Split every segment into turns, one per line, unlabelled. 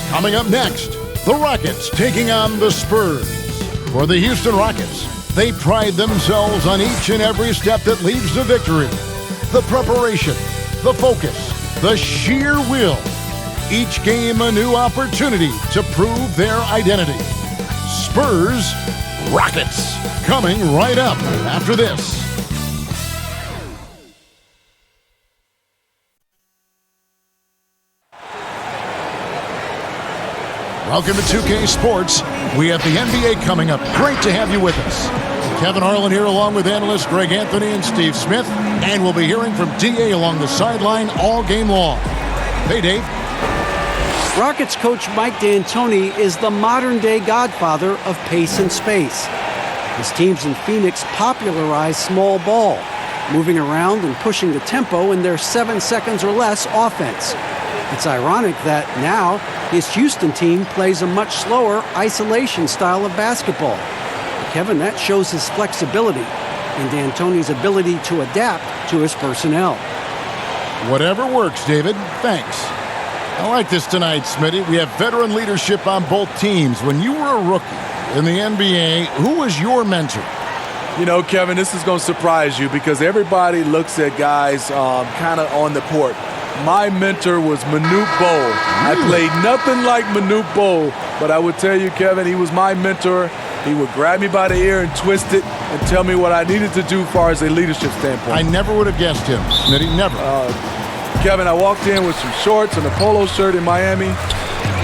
Coming up next, the Rockets taking on the Spurs. For the Houston Rockets, they pride themselves on each and every step that leads to victory. The preparation, the focus, the sheer will. Each game a new opportunity to prove their identity. Spurs, Rockets, coming right up after this. Welcome to 2K Sports. We have the NBA coming up. Great to have you with us. Kevin Harlan here along with analysts Greg Anthony and Steve Smith. And we'll be hearing from DA along the sideline all game long. Hey, Dave.
Rockets coach Mike D'Antoni is the modern-day godfather of pace and space. His teams in Phoenix popularized small ball, moving around and pushing the tempo in their 7 seconds or less offense. It's ironic that now his Houston team plays a much slower isolation style of basketball. Kevin, that shows his flexibility and D'Antoni's ability to adapt to his personnel.
Whatever works, David. Thanks. I like this tonight, Smitty. We have veteran leadership on both teams. When you were a rookie in the NBA, who was your mentor?
You know, Kevin, this is going to surprise you because everybody looks at guys kind of on the court. My mentor was Manute Bol. I played nothing like Manute Bol, but I would tell you, Kevin, he was my mentor. He would grab me by the ear and twist it and tell me what I needed to do as far as a leadership standpoint.
I never would have guessed him, Smitty, never.
Kevin, I walked in with some shorts and a polo shirt in Miami.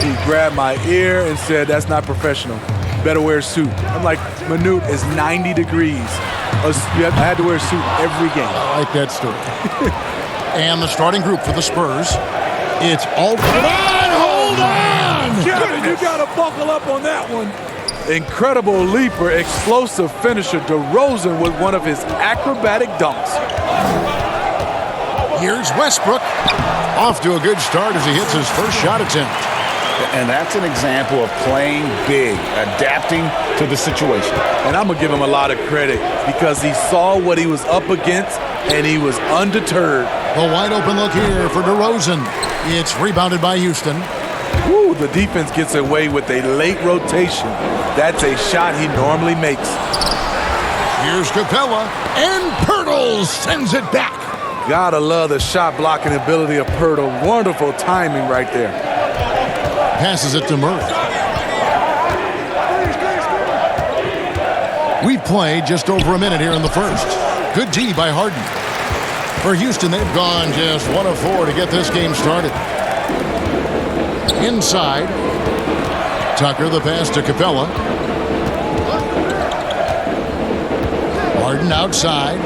He grabbed my ear and said, "That's not professional. Better wear a suit." I'm like, Manute, it's 90 degrees. I had to wear a suit every game.
I like that story. And the starting group for the Spurs, it's all... Hold on!
Kevin, you got to buckle up on that one. Incredible leaper, explosive finisher, DeRozan with one of his acrobatic dunks.
Here's Westbrook. Off to a good start as he hits his first shot attempt.
And that's an example of playing big, adapting to the situation.
And I'm going to give him a lot of credit because he saw what he was up against and he was undeterred.
The wide open look here for DeRozan. It's rebounded by Houston.
Woo, the defense gets away with a late rotation. That's a shot he normally makes.
Here's Capella, and Pirtle sends it back.
Gotta love the shot blocking ability of Pirtle. Wonderful timing right there.
Passes it to Murray. We've played just over a minute here in the first. Good D by Harden. For Houston, they've gone just 1 of 4 to get this game started. Inside, Tucker, the pass to Capella. Harden outside.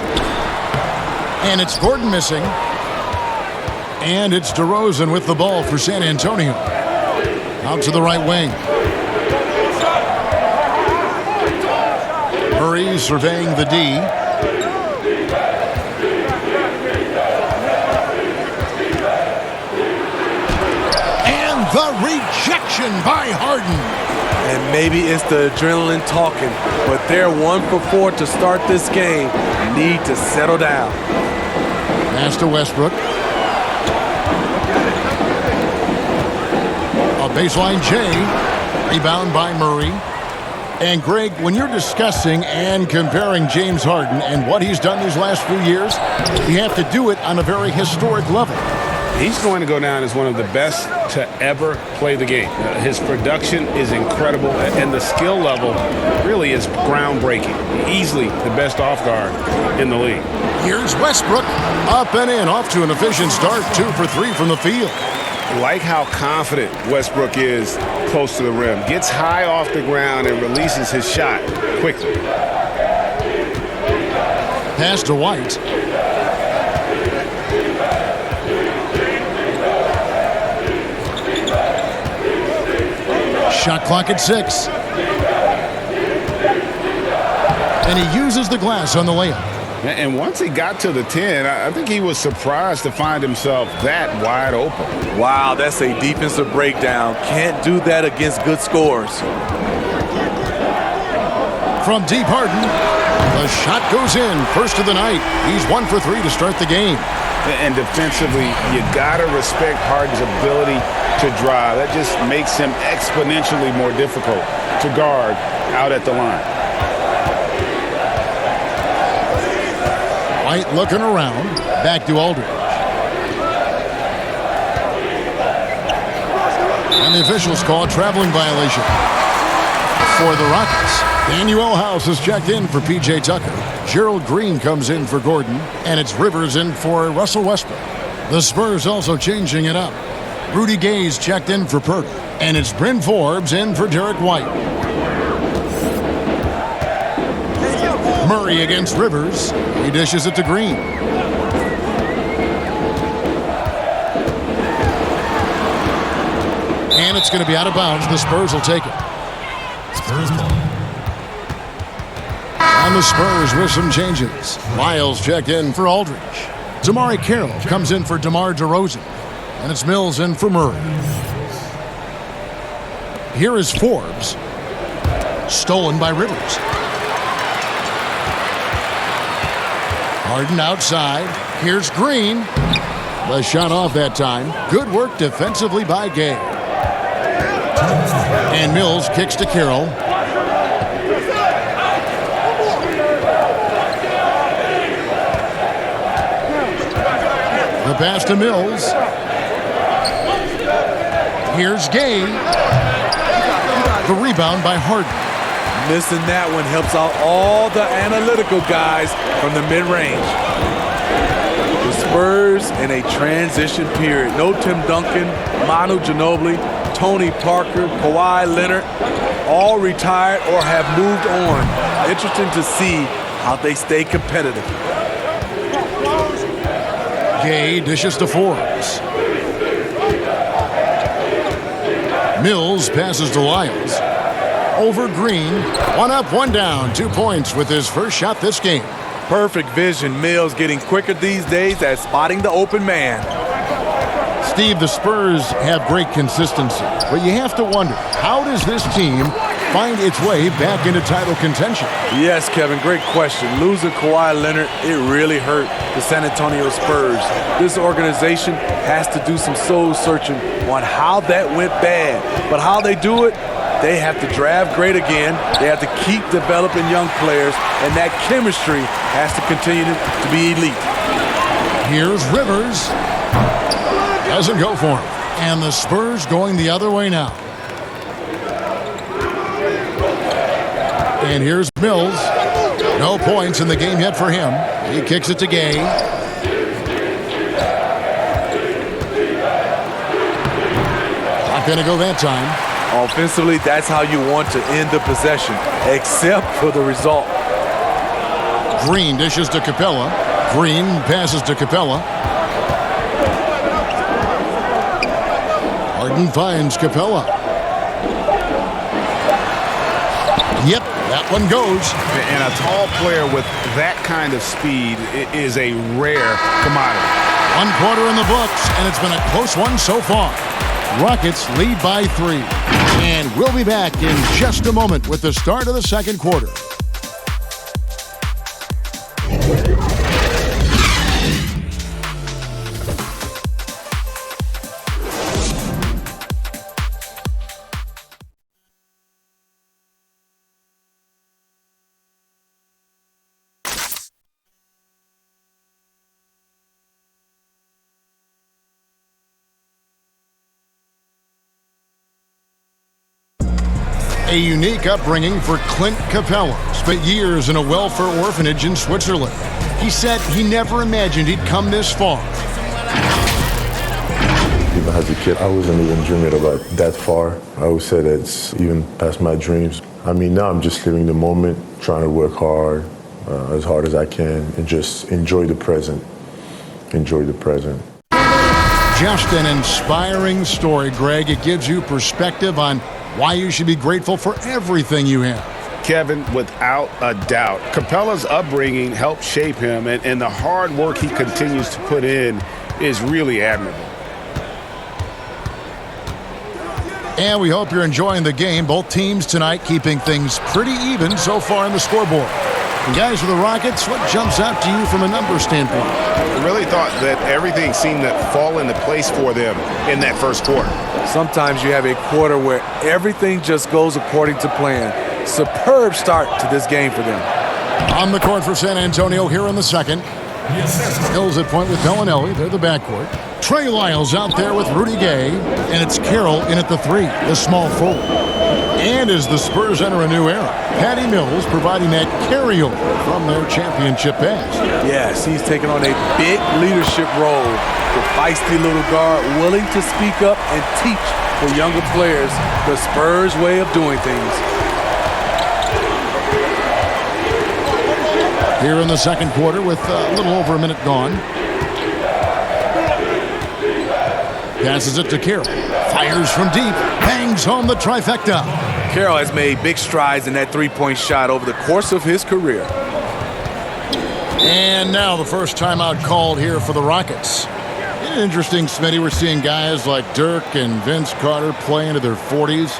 And it's Gordon missing. And it's DeRozan with the ball for San Antonio. Out to the right wing. Murray surveying the D. And the rejection by Harden.
And maybe it's the adrenaline talking, but they're 1 for 4 to start this game. Need to settle down.
Pass to Westbrook. A baseline J. Rebound by Murray. And Greg, when you're discussing and comparing James Harden and what he's done these last few years, you have to do it on a very historic level.
He's going to go down as one of the best to ever play the game. His production is incredible, and the skill level really is groundbreaking. Easily the best off guard in the league.
Here's Westbrook. Up and in, off to an efficient start. 2 for 3 from the field.
Like how confident Westbrook is close to the rim. Gets high off the ground and releases his shot quickly.
Pass to White. Shot clock at 6. And he uses the glass on the layup.
And once he got to the 10, I think he was surprised to find himself that wide open.
Wow, that's a defensive breakdown. Can't do that against good scores.
From deep, Harden. The shot goes in. First of the night. He's 1 for 3 to start the game.
And defensively, you got to respect Harden's ability to drive. That just makes him exponentially more difficult to guard out at the line.
White looking around. Back to Aldridge. And the officials call a traveling violation. For the Rockets, Daniel House has checked in for P.J. Tucker. Gerald Green comes in for Gordon. And it's Rivers in for Russell Westbrook. The Spurs also changing it up. Rudy Gay's checked in for Perk. And it's Bryn Forbes in for Derek White. Murray against Rivers. He dishes it to Green. And it's going to be out of bounds. The Spurs will take it. Spurs ball. And the Spurs with some changes. Lyles checked in for Aldridge. Damari Carroll comes in for DeMar DeRozan. And it's Mills in for Murray. Here is Forbes. Stolen by Rivers. Harden outside. Here's Green. The shot off that time. Good work defensively by Gay. And Mills kicks to Carroll. The pass to Mills. Here's Gay. The rebound by Harden.
Missing that one helps out all the analytical guys from the mid-range. The Spurs in a transition period. No Tim Duncan, Manu Ginobili, Tony Parker, Kawhi Leonard, all retired or have moved on. Interesting to see how they stay competitive.
Gay dishes to Forbes. Mills passes to Lyles. Over Green. One up, one down. 2 points with his first shot this game.
Perfect vision. Mills getting quicker these days at spotting the open man.
Steve, the Spurs have great consistency, but you have to wonder, how does this team find its way back into title contention?
Yes, Kevin, great question. Losing Kawhi Leonard, it really hurt the San Antonio Spurs. This organization has to do some soul searching on how that went bad. But how they do it, they have to draft great again. They have to keep developing young players, and that chemistry has to continue to be elite.
Here's Rivers. Doesn't go for him. And the Spurs going the other way now. And here's Mills. No points in the game yet for him. He kicks it to Gay. Not going to go that time.
Offensively, that's how you want to end the possession, except for the result.
Green dishes to Capella. Green passes to Capella. Harden finds Capella. Yep, that one goes.
And a tall player with that kind of speed is a rare commodity.
1 quarter in the books, and it's been a close one so far. Rockets lead by 3. And we'll be back in just a moment with the start of the second quarter. A unique upbringing for Clint Capella. Spent years in a welfare orphanage in Switzerland. He said he never imagined he'd come this far.
Even as a kid, I wasn't even dreaming about that far. I always said it's even past my dreams. I mean, now I'm just living the moment, trying to work hard as I can, and just enjoy the present. Enjoy the present.
Just an inspiring story, Greg. It gives you perspective on why you should be grateful for everything you have.
Kevin, without a doubt, Capella's upbringing helped shape him, and the hard work he continues to put in is really admirable.
And we hope you're enjoying the game. Both teams tonight keeping things pretty even so far in the scoreboard. And guys, for the Rockets, what jumps out to you from a number standpoint?
I really thought that everything seemed to fall into place for them in that first quarter.
Sometimes you have a quarter where everything just goes according to plan. Superb start to this game for them.
On the court for San Antonio here in the second. Hills at point with Bellinelli. They're the backcourt. Trey Lyles out there with Rudy Gay. And it's Carroll in at the 3, the small forward. And as the Spurs enter a new era, Patty Mills providing that carryover from their championship past.
Yes, he's taking on a big leadership role. The feisty little guard willing to speak up and teach the younger players the Spurs way of doing things.
Here in the second quarter with a little over a minute gone. Passes it to Carroll. Fires from deep. Bangs home the trifecta.
Carroll has made big strides in that three-point shot over the course of his career.
And now the first timeout called here for the Rockets. Isn't it interesting, Smitty? We're seeing guys like Dirk and Vince Carter play into their 40s.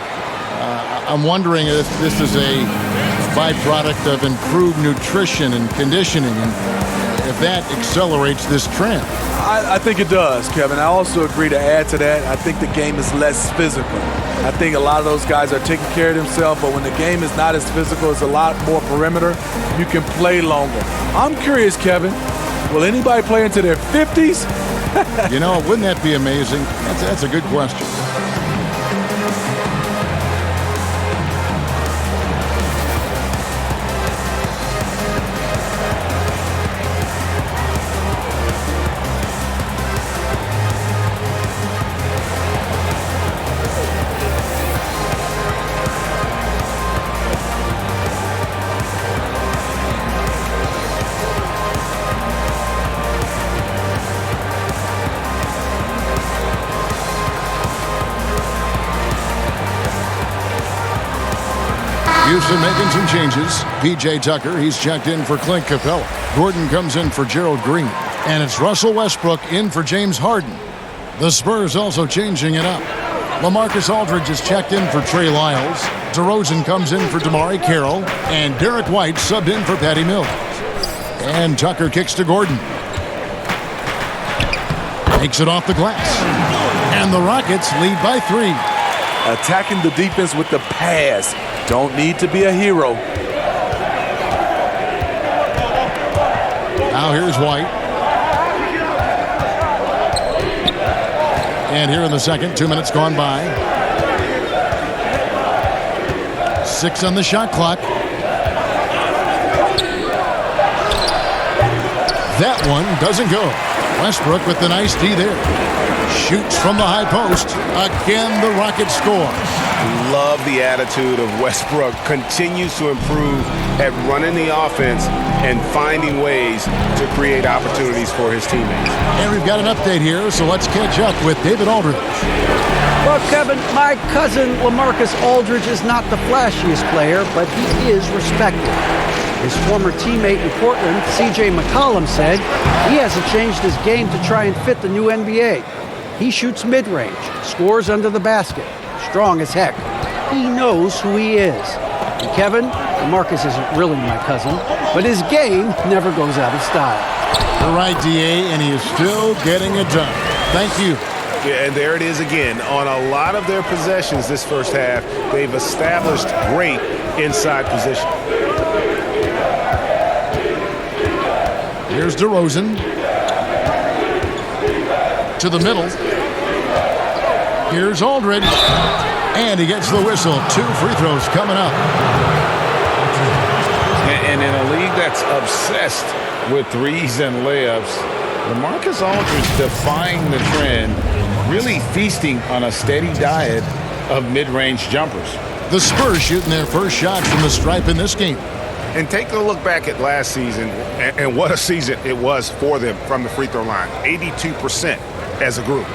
I'm wondering if this is a byproduct of improved nutrition and conditioning, and if that accelerates this trend.
I think it does, Kevin. I also agree to add to that. I think the game is less physical. I think a lot of those guys are taking care of themselves, but when the game is not as physical, it's a lot more perimeter. You can play longer. I'm curious, Kevin, will anybody play into their 50s?
You know, wouldn't that be amazing? That's a good question. Houston making some changes. P.J. Tucker, he's checked in for Clint Capella. Gordon comes in for Gerald Green. And it's Russell Westbrook in for James Harden. The Spurs also changing it up. LaMarcus Aldridge is checked in for Trey Lyles. DeRozan comes in for DeMarre Carroll. And Derek White subbed in for Patty Mills. And Tucker kicks to Gordon. Takes it off the glass. And the Rockets lead by 3.
Attacking the defense with the pass. Don't need to be a hero.
Now here's White. And here in the second, 2 minutes gone by. 6 on the shot clock. That one doesn't go. Westbrook with the nice D there. Shoots from the high post. Again, the Rockets score.
Love the attitude of Westbrook. Continues to improve at running the offense and finding ways to create opportunities for his teammates.
And we've got an update here, so let's catch up with David Aldridge.
Well, Kevin, my cousin LaMarcus Aldridge is not the flashiest player, but he is respected. His former teammate in Portland, C.J. McCollum, said he hasn't changed his game to try and fit the new NBA. He shoots mid-range, scores under the basket, strong as heck. He knows who he is. And Kevin, LaMarcus isn't really my cousin, but his game never goes out of style.
You're right, D.A., and he is still getting it done. Thank you.
Yeah, and there it is again. On a lot of their possessions this first half, they've established great inside position.
Here's DeRozan. To the middle. Here's Aldridge. And he gets the whistle. 2 free throws coming up.
And in a league that's obsessed with threes and layups, LaMarcus Aldridge defying the trend, really feasting on a steady diet of mid-range jumpers.
The Spurs shooting their first shot from the stripe in this game.
And take a look back at last season, and what a season it was for them from the free throw line. 82% as a group.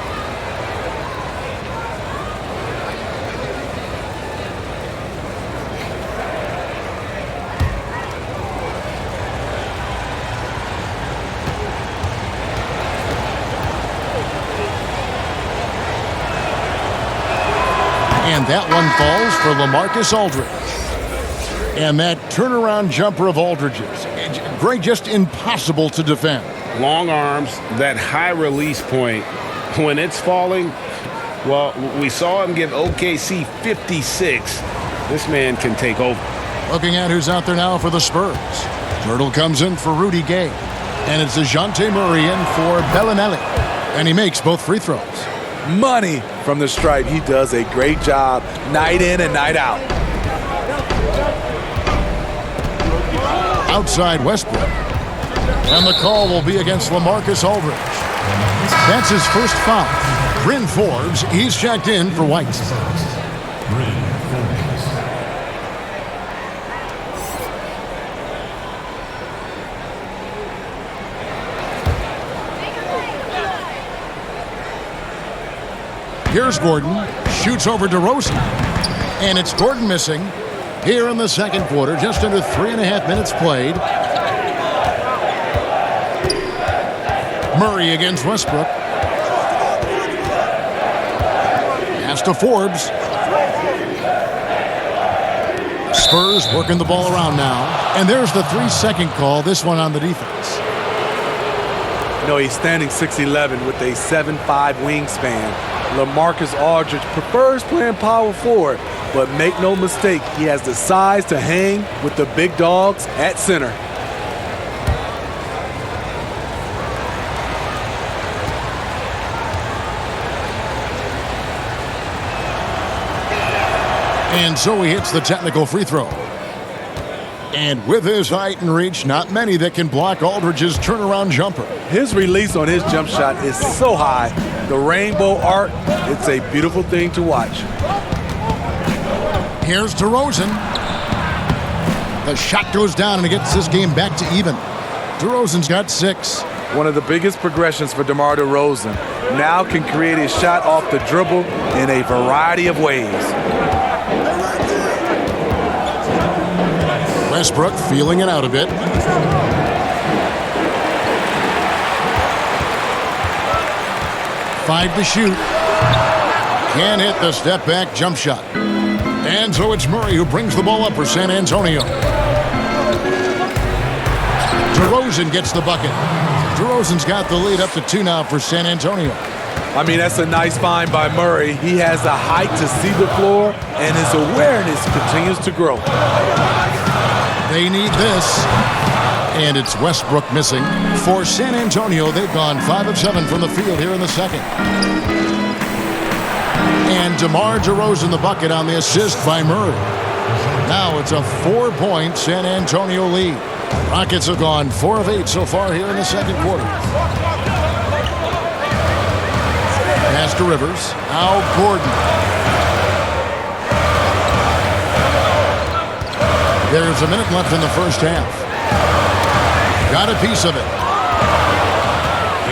And that one falls for LaMarcus Aldridge. And that turnaround jumper of Aldridge's, Greg, just impossible to defend.
Long arms, that high release point, when it's falling, Well, we saw him give OKC 56. This man can take over.
Looking at who's out there now for the Spurs. Myrtle comes in for Rudy Gay. And it's DeJounte Murray in for Bellinelli. And he makes both free throws.
Money from the stripe. He does a great job night in and night out.
Outside Westbrook. And the call will be against LaMarcus Aldridge. That's his first foul. Bryn Forbes, he's checked in for White. Here's Gordon, shoots over DeRozan. And it's Gordon missing here in the second quarter, just under 3.5 minutes played. Murray against Westbrook. Pass to Forbes. Spurs working the ball around now. And there's the 3-second call, this one on the defense.
You know, he's standing 6'11" with a 7'5" wingspan. LaMarcus Aldridge prefers playing power forward, but make no mistake, he has the size to hang with the big dogs at center.
And so he hits the technical free throw. And with his height and reach, not many that can block Aldridge's turnaround jumper.
His release on his jump shot is so high. The rainbow arc, it's a beautiful thing to watch.
Here's DeRozan. The shot goes down and it gets this game back to even. DeRozan's got 6.
One of the biggest progressions for DeMar DeRozan. Now can create a shot off the dribble in a variety of ways.
Westbrook feeling it out a bit. Five to shoot. Can't hit the step back jump shot. And so it's Murray who brings the ball up for San Antonio. DeRozan gets the bucket. DeRozan's got the lead up to 2 now for San Antonio.
I mean, that's a nice find by Murray. He has the height to see the floor, and his awareness continues to grow.
They need this. And it's Westbrook missing. For San Antonio, they've gone 5 of 7 from the field here in the second. And DeMar DeRozan the bucket on the assist by Murray. Now it's a 4-point San Antonio lead. Rockets have gone 4 of 8 so far here in the second quarter. Pass to Rivers. Now Gordon. There's a minute left in the first half. Got a piece of it.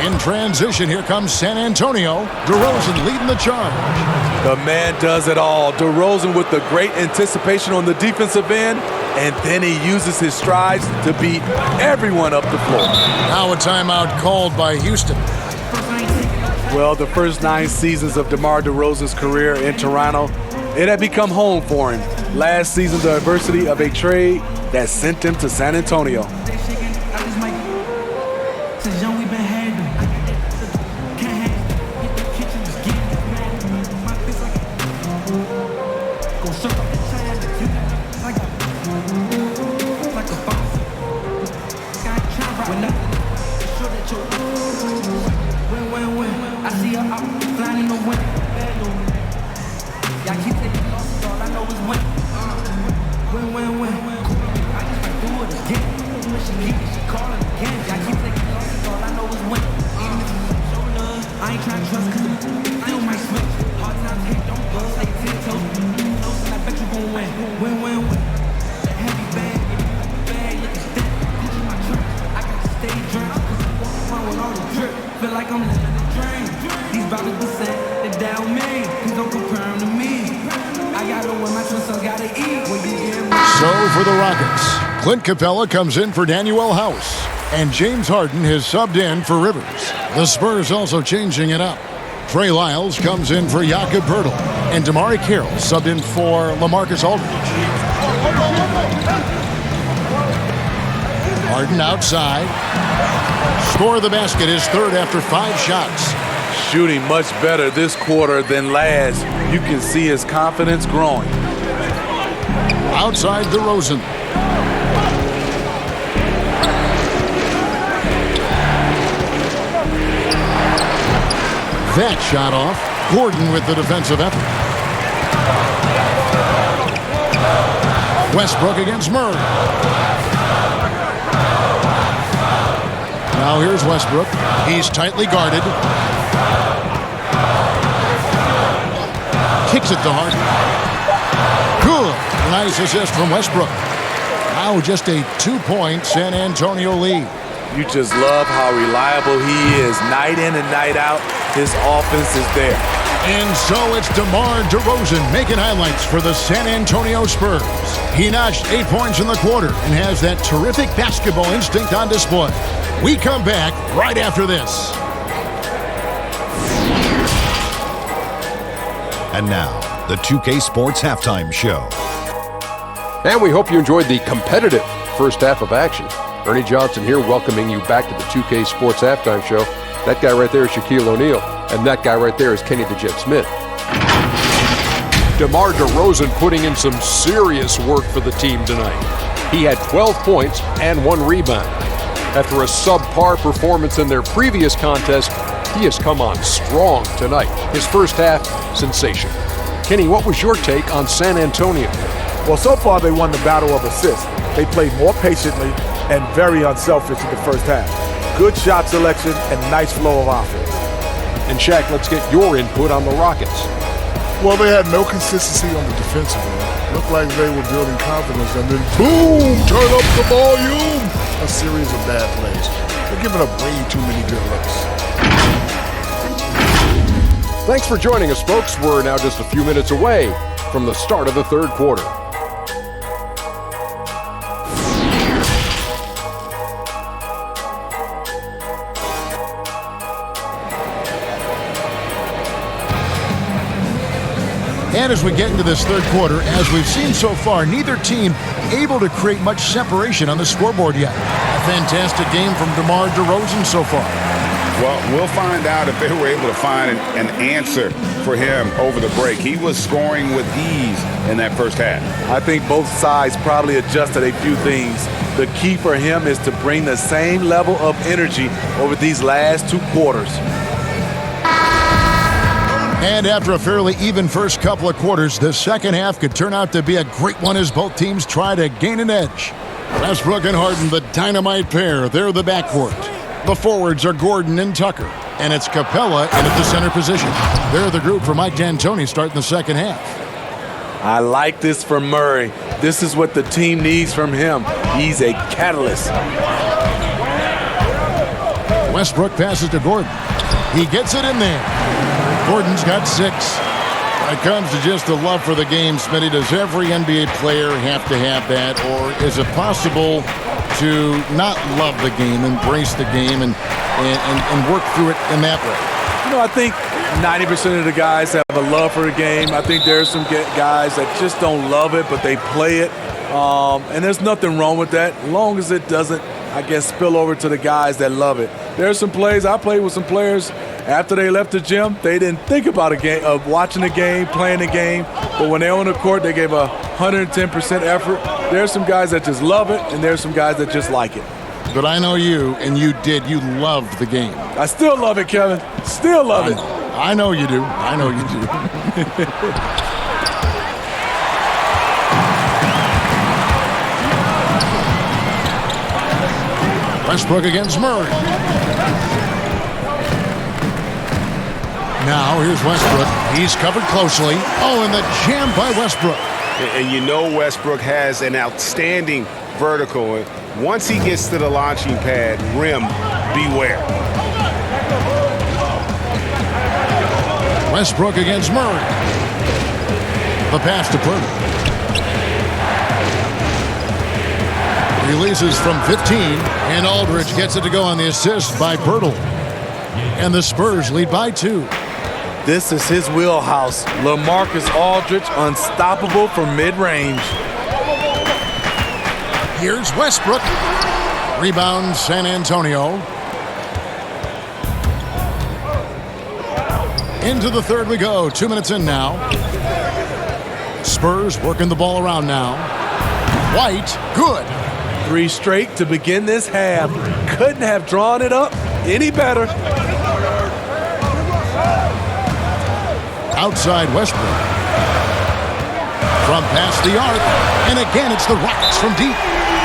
In transition, here comes San Antonio. DeRozan leading the charge.
The man does it all. DeRozan with the great anticipation on the defensive end, and then he uses his strides to beat everyone up the floor.
Now a timeout called by Houston.
Well, the first 9 seasons of DeMar DeRozan's career in Toronto, it had become home for him. Last season, the adversity of a trade that sent him to San Antonio.
So for the Rockets, Clint Capella comes in for Danuel House, and James Harden has subbed in for Rivers. The Spurs also changing it up. Trey Lyles comes in for Jakob Poeltl, and Damari Carroll subbed in for LaMarcus Aldridge. Harden outside. Score the basket, his third after 5 shots.
shooting much better this quarter than last. You can see his confidence growing.
Outside DeRozan. That shot off. Gordon with the defensive effort. Westbrook against Murray. Now here's Westbrook. He's tightly guarded. Kicks it to Harden. Good. Nice assist from Westbrook. Now just a 2-point San Antonio lead.
You just love how reliable he is. Night in and night out, his offense is there.
And so it's DeMar DeRozan making highlights for the San Antonio Spurs. He notched 8 points in the quarter and has that terrific basketball instinct on display. We come back right after this.
And now, the 2K Sports Halftime Show.
And we hope you enjoyed the competitive first half of action. Ernie Johnson here welcoming you back to the 2K Sports Halftime Show. That guy right there is Shaquille O'Neal, and that guy right there is Kenny the Jet Smith. DeMar DeRozan putting in some serious work for the team tonight. He had 12 points and 1 rebound. After a subpar performance in their previous contest, he has come on strong tonight. His first half, sensational. Kenny, what was your take on San Antonio?
Well, so far they won the battle of assists. They played more patiently and very unselfish in the first half. Good shot selection and nice flow of offense.
And Shaq, let's get your input on the Rockets.
Well, they had no consistency on the defensive end. Looked like they were building confidence, and then boom, turn up the volume. A series of bad plays. They're giving up way too many good looks.
Thanks for joining us, folks. We're now just a few minutes away from the start of the third quarter.
And as we get into this third quarter, as we've seen so far, neither team able to create much separation on the scoreboard yet. A fantastic game from DeMar DeRozan so far.
Well, we'll find out if they were able to find an answer for him over the break. He was scoring with ease in that first half.
I think both sides probably adjusted a few things. The key for him is to bring the same level of energy over these last 2 quarters.
And after a fairly even first couple of quarters, the second half could turn out to be a great one as both teams try to gain an edge. Westbrook and Harden, the dynamite pair, they're the backcourt. The forwards are Gordon and Tucker, and it's Capella in at the center position. They're the group for Mike D'Antoni starting the second half.
I like this for Murray. This is what the team needs from him. He's a catalyst.
Westbrook passes to Gordon. He gets it in there. Gordon's got 6. When it comes to just the love for the game, Smitty, does every NBA player have to have that, or is it possible to not love the game, embrace the game, and work through it in that way?
You know, I think 90% of the guys have a love for the game. I think there's some guys that just don't love it, but they play it. And there's nothing wrong with that, as long as it doesn't, I guess, spill over to the guys that love it. There's some plays, I played with some players, after they left the gym, they didn't think about a game, of watching the game, playing the game. But when they're on the court, they gave 110% effort. There's some guys that just love it, and there's some guys that just like it.
But I know you, and you did. You loved the game.
I still love it, Kevin. Still love it.
I know you do. I know you do. Westbrook against Murray. Now here's Westbrook. He's covered closely. Oh, and the jam by Westbrook.
And you know Westbrook has an outstanding vertical. Once he gets to the launching pad, rim, beware.
Westbrook against Murray. The pass to Purdy. Releases from 15, and Aldridge gets it to go on the assist by Pirtle. And the Spurs lead by 2.
This is his wheelhouse. LaMarcus Aldridge, unstoppable from mid-range.
Here's Westbrook. Rebound, San Antonio. Into the third we go. 2 minutes in now. Spurs working the ball around now. White, good.
3 straight to begin this half. Couldn't have drawn it up any better.
Outside Westbrook. From past the arc. And again, it's the Rockets from deep.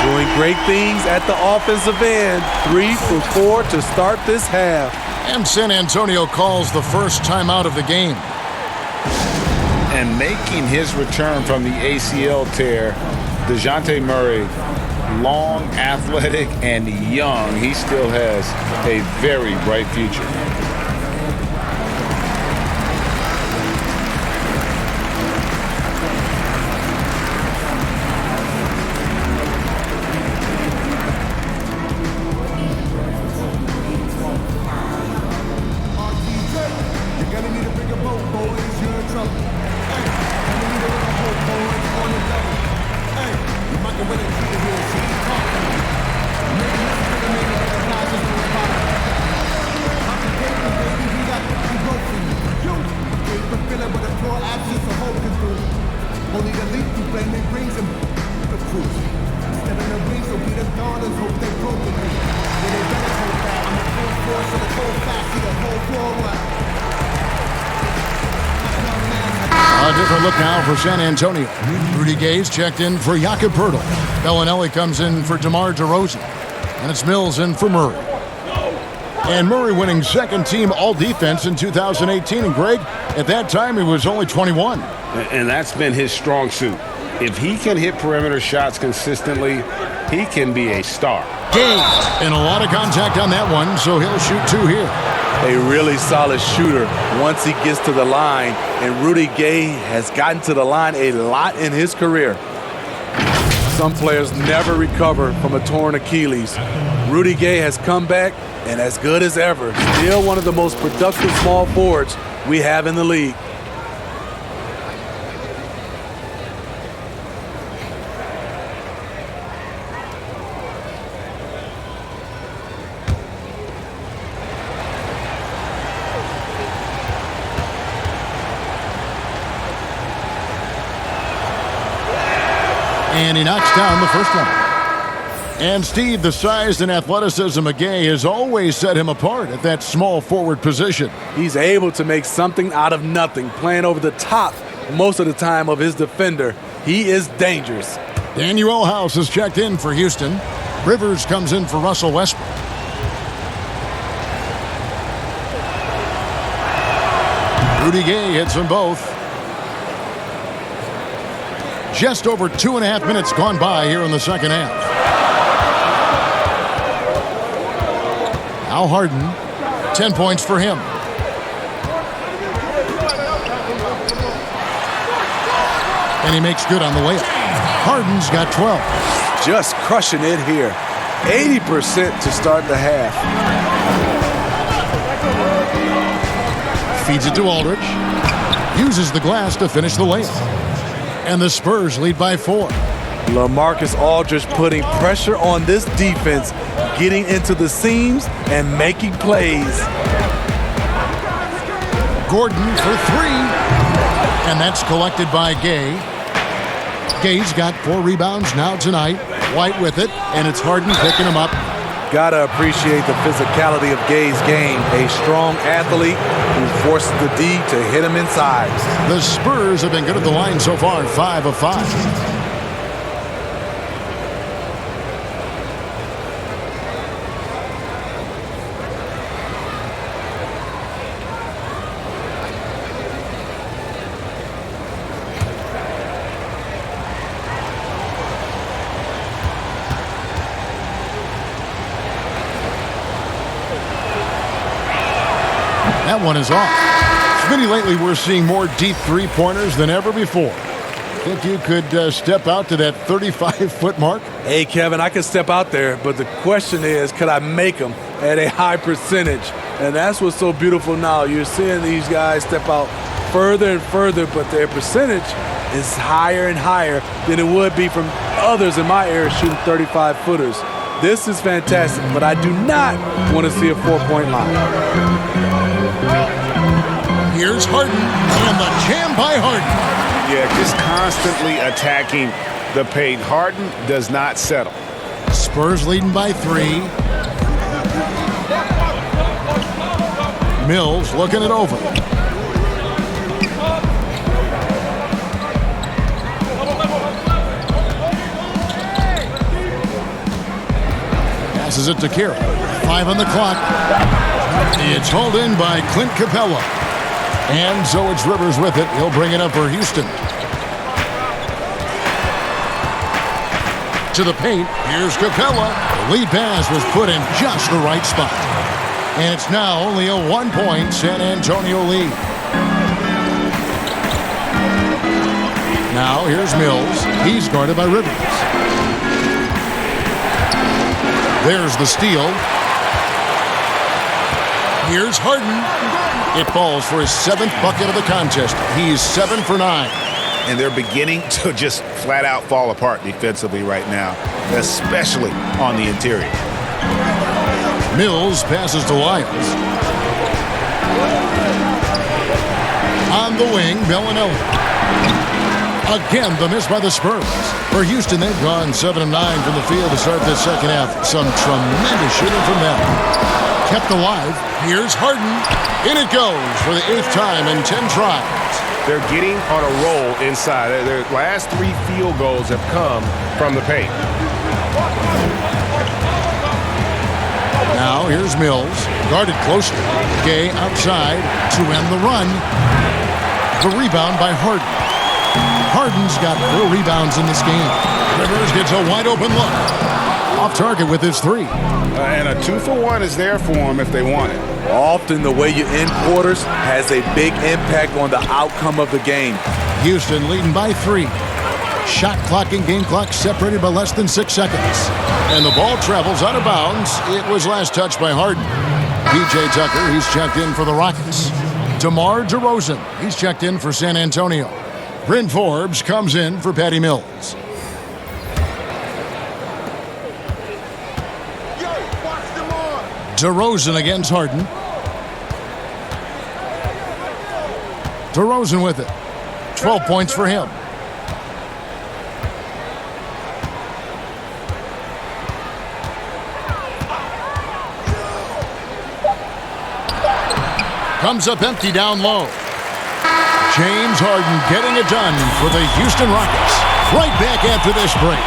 Doing great things at the offensive end. 3 for 4 to start this half.
And San Antonio calls the first timeout of the game.
And making his return from the ACL tear, DeJounte Murray, long, athletic, and young, he still has a very bright future.
A different look now for San Antonio. Rudy Gay's checked in for Jakob Poeltl. Bellinelli comes in for DeMar DeRozan. And it's Mills in for Murray. And Murray winning second team all-defense in 2018. And Greg, at that time, he was only 21.
And that's been his strong suit. If he can hit perimeter shots consistently, he can be a star.
Gay, and a lot of contact on that one, so he'll shoot 2 here.
A really solid shooter once he gets to the line, and Rudy Gay has gotten to the line a lot in his career. Some players never recover from a torn Achilles. Rudy Gay has come back and as good as ever. Still one of the most productive small forwards we have in the league.
And he knocks down the first one. And Steve, the size and athleticism of Gay has always set him apart at that small forward position.
He's able to make something out of nothing, playing over the top most of the time of his defender. He is dangerous.
Daniel House is checked in for Houston. Rivers comes in for Russell Westbrook. Rudy Gay hits them both. Just over 2.5 minutes gone by here in the second half. Al Harden, 10 points for him. And he makes good on the layup. Harden's got 12.
Just crushing it here. 80% to start the half.
Feeds it to Aldridge. Uses the glass to finish the layup. And the Spurs lead by 4.
LaMarcus Aldridge putting pressure on this defense, getting into the seams and making plays.
Gordon for 3. And that's collected by Gay. Gay's got 4 rebounds now tonight. White with it, and it's Harden picking him up.
Gotta appreciate the physicality of Gay's game. A strong athlete who forces the D to hit him inside.
The Spurs have been good at the line so far, 5 of 5. That one is off. Smitty, lately we're seeing more deep three-pointers than ever before. Think you could step out to that 35-foot mark?
Hey, Kevin, I could step out there, but the question is, could I make them at a high percentage? And that's what's so beautiful now. You're seeing these guys step out further and further, but their percentage is higher and higher than it would be from others in my era shooting 35-footers. This is fantastic, but I do not want to see a 4-point line.
Here's Harden, and the jam by Harden.
Yeah, just constantly attacking the paint. Harden does not settle.
Spurs leading by 3. Mills looking it over. Passes it to Kira. 5 on the clock. It's hauled in by Clint Capella. And so it's Rivers with it. He'll bring it up for Houston. To the paint. Here's Capella. The lead pass was put in just the right spot. And it's now only a 1-point San Antonio lead. Now here's Mills. He's guarded by Rivers. There's the steal. Here's Harden. It falls for his 7th bucket of the contest. He's 7 for 9.
And they're beginning to just flat out fall apart defensively right now, especially on the interior.
Mills passes to Lyles. On the wing, Bellinelli. Again, the miss by the Spurs. For Houston, they've gone 7 of 9 from the field to start this second half. Some tremendous shooting from them. Kept alive. Here's Harden. In it goes for the 8th time in 10 tries.
They're getting on a roll inside. Their last 3 field goals have come from the paint.
Now here's Mills. Guarded closely. Gay outside to end the run. The rebound by Harden. Harden's got 4 rebounds in this game. Rivers gets a wide open look. Off target with his 3.
And a 2-for-1 is there for them if they want it.
Often the way you end quarters has a big impact on the outcome of the game.
Houston leading by 3. Shot clock and game clock separated by less than 6 seconds. And the ball travels out of bounds. It was last touched by Harden. P.J. Tucker, he's checked in for the Rockets. DeMar DeRozan, he's checked in for San Antonio. Bryn Forbes comes in for Patty Mills. DeRozan against Harden. DeRozan with it. 12 points for him. Comes up empty down low. James Harden getting it done for the Houston Rockets. Right back after this break.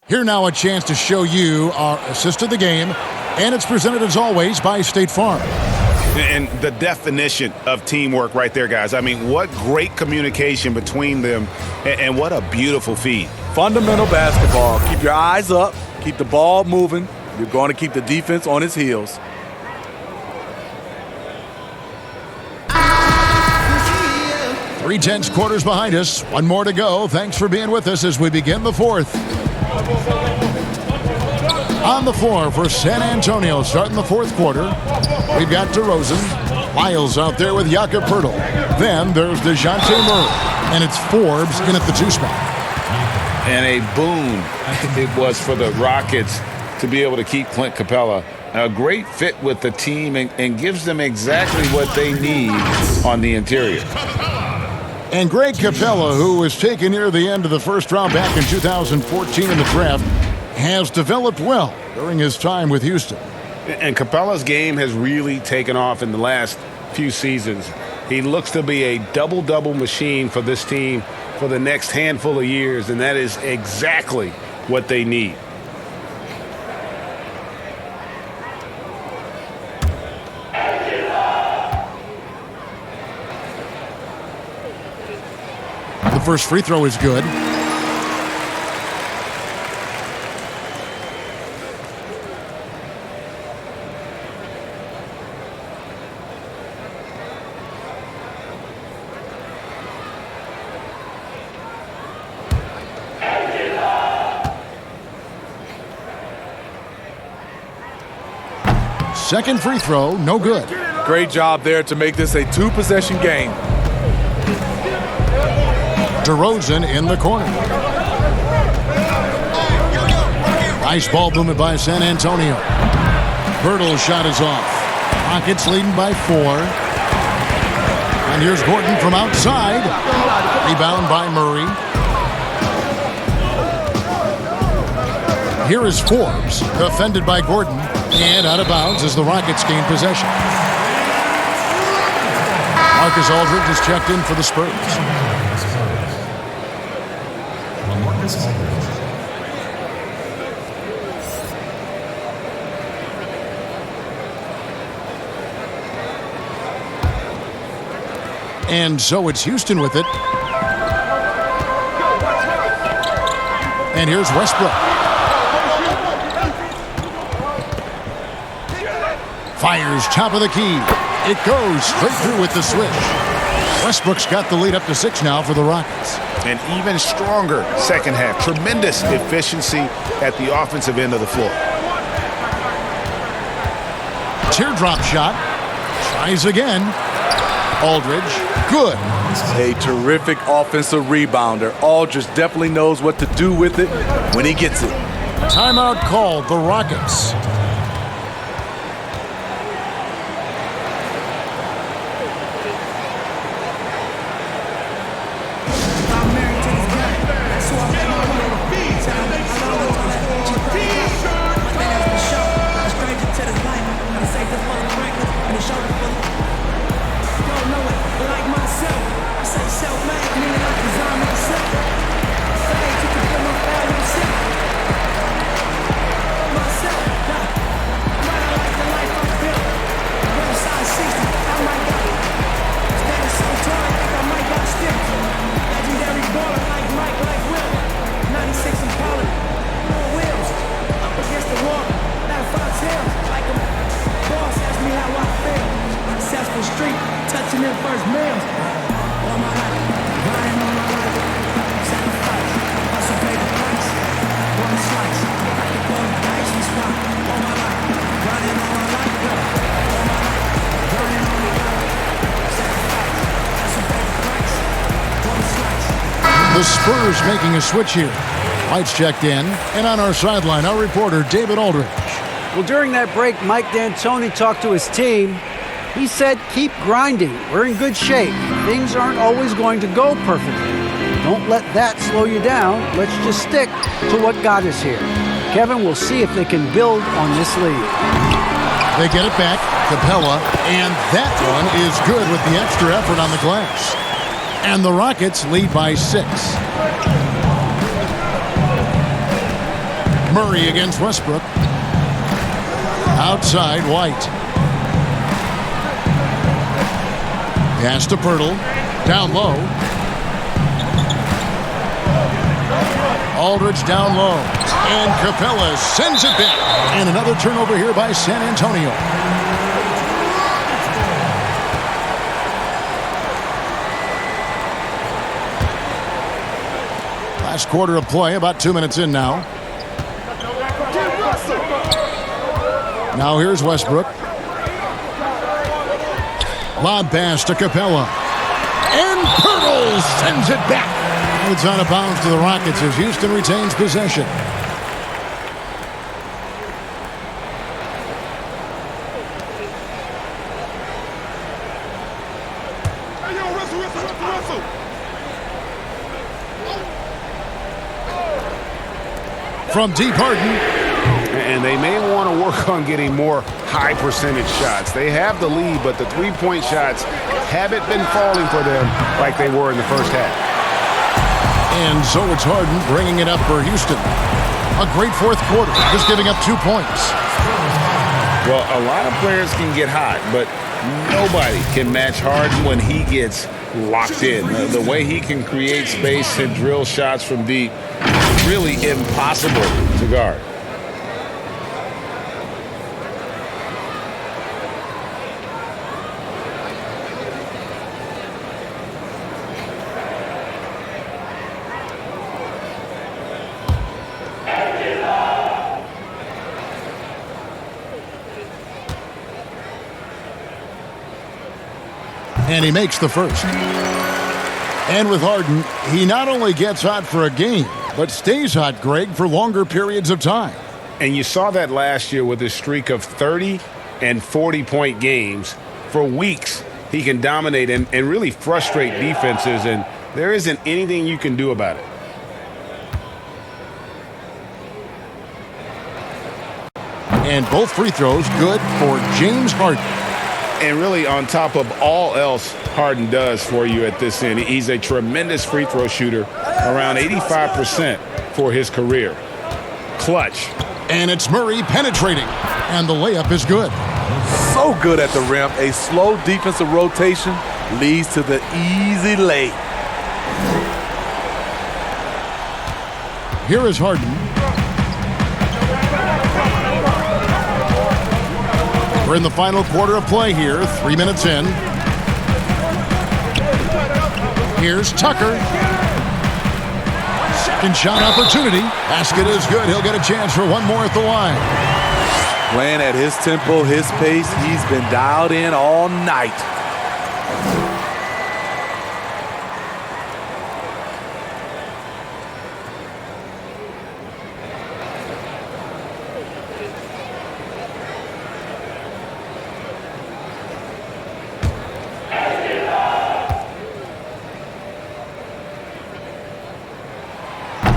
Here now a chance to show you our assist of the game, and it's presented as always by State Farm.
And the definition of teamwork right there, guys. I mean, what great communication between them, and what a beautiful feed.
Fundamental basketball. Keep your eyes up. Keep the ball moving. You're going to keep the defense on its heels.
Three tenths quarters behind us. One more to go. Thanks for being with us as we begin the 4th. On the floor for San Antonio, starting the 4th quarter, we've got DeRozan. Lyles out there with Jakob Poeltl. Then there's DeJounte Murray, and it's Forbes in at the 2 spot.
And a boon it was for the Rockets to be able to keep Clint Capella. A great fit with the team and gives them exactly what they need on the interior.
And Greg Capella, who was taken near the end of the first round back in 2014 in the draft, has developed well during his time with Houston.
And Capella's game has really taken off in the last few seasons. He looks to be a double-double machine for this team for the next handful of years, and that is exactly what they need.
The first free throw is good. Second free throw, no good.
Great job there to make this a 2-possession game.
DeRozan in the corner. Nice ball movement by San Antonio. Bertle's shot is off. Rockets leading by 4. And here's Gordon from outside. Rebound by Murray. Here is Forbes, defended by Gordon, and out of bounds as the Rockets gain possession. Marcus Aldridge is checked in for the Spurs. And so it's Houston with it. And here's Westbrook. Fires top of the key. It goes straight through with the switch. Westbrook's got the lead up to 6 now for the Rockets.
An even stronger second half. Tremendous efficiency at the offensive end of the floor.
Teardrop shot. Tries again. Aldridge. Good.
A terrific offensive rebounder. Aldridge definitely knows what to do with it when he gets it.
Timeout called, the Rockets. The Spurs making a switch here. White's checked in, and on our sideline, our reporter, David Aldridge.
Well, during that break, Mike D'Antoni talked to his team. He said, keep grinding. We're in good shape. Things aren't always going to go perfectly. Don't let that slow you down. Let's just stick to what got us here. Kevin, we'll see if they can build on this lead.
They get it back, Capella, and that one is good with the extra effort on the glass. And the Rockets lead by 6. Murray against Westbrook. Outside, White. Pass to Bertle. Down low. Aldridge down low. And Capella sends it back. And another turnover here by San Antonio. Last quarter of play, about 2 minutes in now. Now here's Westbrook. Lob pass to Capella. And Bertle sends it back. It's out of bounds to the Rockets as Houston retains possession. From deep, Harden.
And they may want to work on getting more high percentage shots. They have the lead, but the three-point shots haven't been falling for them like they were in the first half.
And so it's Harden bringing it up for Houston. A great fourth quarter, just giving up 2 points.
Well, a lot of players can get hot, but nobody can match Harden when he gets locked in. The way he can create space and drill shots from deep, really impossible to guard.
And he makes the first. And with Harden, he not only gets hot for a game, but stays hot, Greg, for longer periods of time.
And you saw that last year with his streak of 30 and 40-point games. For weeks, he can dominate and really frustrate defenses, and there isn't anything you can do about it.
And both free throws good for James Harden.
And really, on top of all else Harden does for you at this end, he's a tremendous free throw shooter, around 85% for his career. Clutch.
And it's Murray penetrating, and the layup is good.
So good at the rim. A slow defensive rotation leads to the easy lay.
Here is Harden. We're in the final quarter of play here, 3 minutes in. Here's Tucker. Second shot opportunity. Basket is good. He'll get a chance for one more at the line.
Playing at his tempo, his pace. He's been dialed in all night.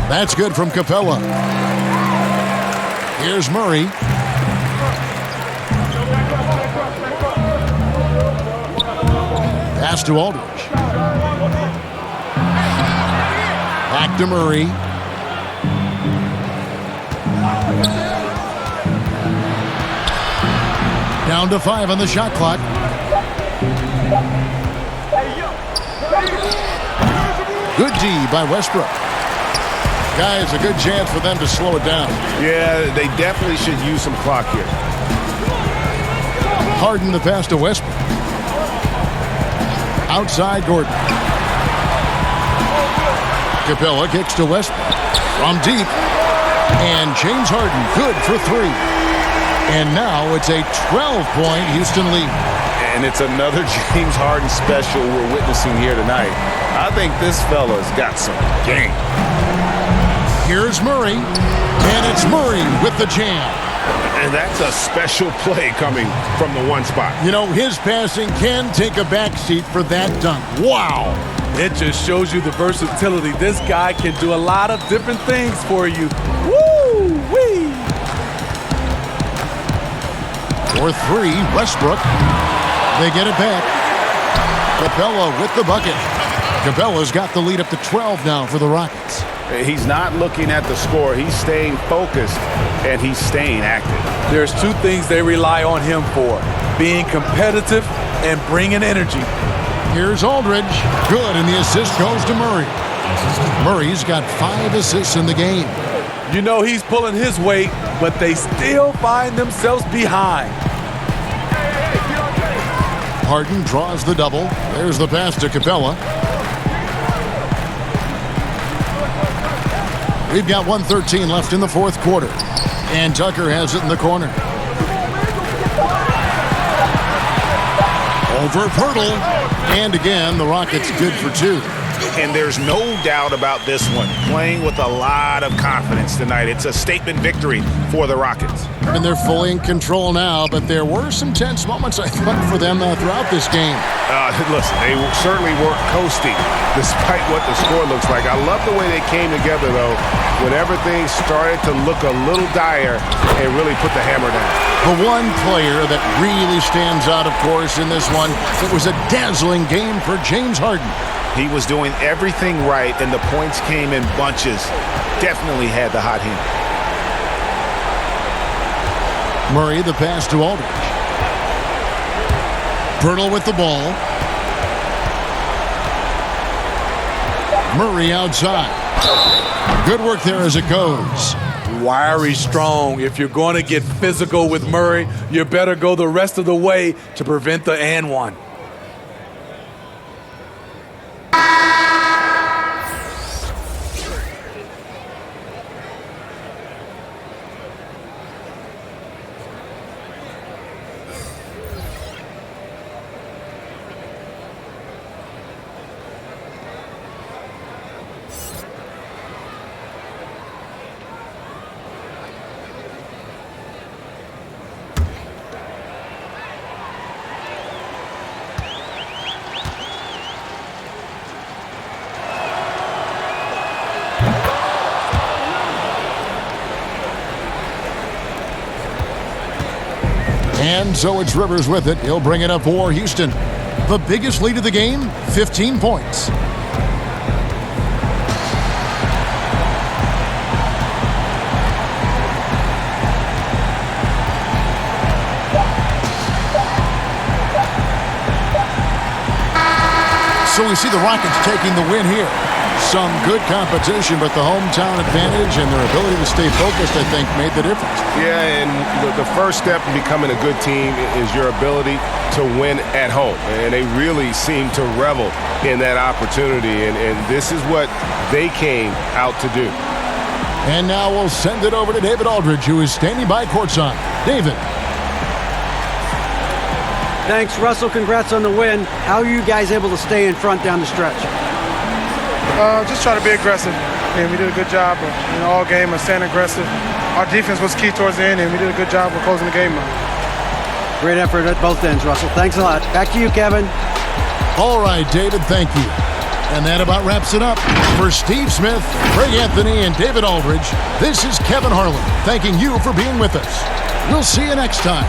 That's good from Capella. Here's Murray. Pass to Aldridge. Back to Murray. Down to 5 on the shot clock. Good D by Westbrook. Guys, a good chance for them to slow it down.
Yeah, they definitely should use some clock here.
Harden the pass to Westbrook. Outside Gordon. Capella kicks to Westbrook. From deep. And James Harden good for 3. And now it's a 12-point Houston lead.
And it's another James Harden special we're witnessing here tonight. I think this fella's got some game.
Here's Murray, and it's Murray with the jam.
And that's a special play coming from the one spot.
You know, his passing can take a backseat for that dunk. Wow.
It just shows you the versatility. This guy can do a lot of different things for you. Woo-wee!
For 3, Westbrook. They get it back. Capella with the bucket. Capella's got the lead up to 12 now for the Rockets.
He's not looking at the score. He's staying focused, and he's staying active.
There's 2 things they rely on him for: being competitive and bringing energy.
Here's Aldridge. Good, and the assist goes to Murray. Murray's got 5 assists in the game.
You know he's pulling his weight, but they still find themselves behind.
Harden draws the double. There's the pass to Capella. We've got 1:13 left in the fourth quarter. And Tucker has it in the corner. Over Pirtle. And again, the Rockets good for 2.
And there's no doubt about this one. Playing with a lot of confidence tonight. It's a statement victory for the Rockets.
And they're fully in control now, but there were some tense moments, I thought, for them throughout this game.
Listen, they certainly weren't coasting, despite what the score looks like. I love the way they came together, though, when everything started to look a little dire and really put the hammer down.
The one player that really stands out, of course, in this one, it was a dazzling game for James Harden.
He was doing everything right, and the points came in bunches. Definitely had the hot hand.
Murray, the pass to Aldridge. Pirtle with the ball. Murray outside. Good work there as it goes.
Wiry strong. If you're going to get physical with Murray, you better go the rest of the way to prevent the and one.
And so it's Rivers with it. He'll bring it up for Houston. The biggest lead of the game, 15 points. So we see the Rockets taking the win here. Some good competition, but the hometown advantage and their ability to stay focused, I think, made the difference.
Yeah, and the first step in becoming a good team is your ability to win at home. And they really seem to revel in that opportunity, and this is what they came out to do.
And now we'll send it over to David Aldridge, who is standing by courtside. David.
Thanks, Russell. Congrats on the win. How are you guys able to stay in front down the stretch?
Just try to be aggressive. And we did a good job of, all game of staying aggressive. Our defense was key towards the end, and we did a good job of closing the game out.
Great effort at both ends, Russell. Thanks a lot. Back to you, Kevin.
All right, David, thank you. And that about wraps it up. For Steve Smith, Craig Anthony, and David Aldridge, this is Kevin Harlan thanking you for being with us. We'll see you next time.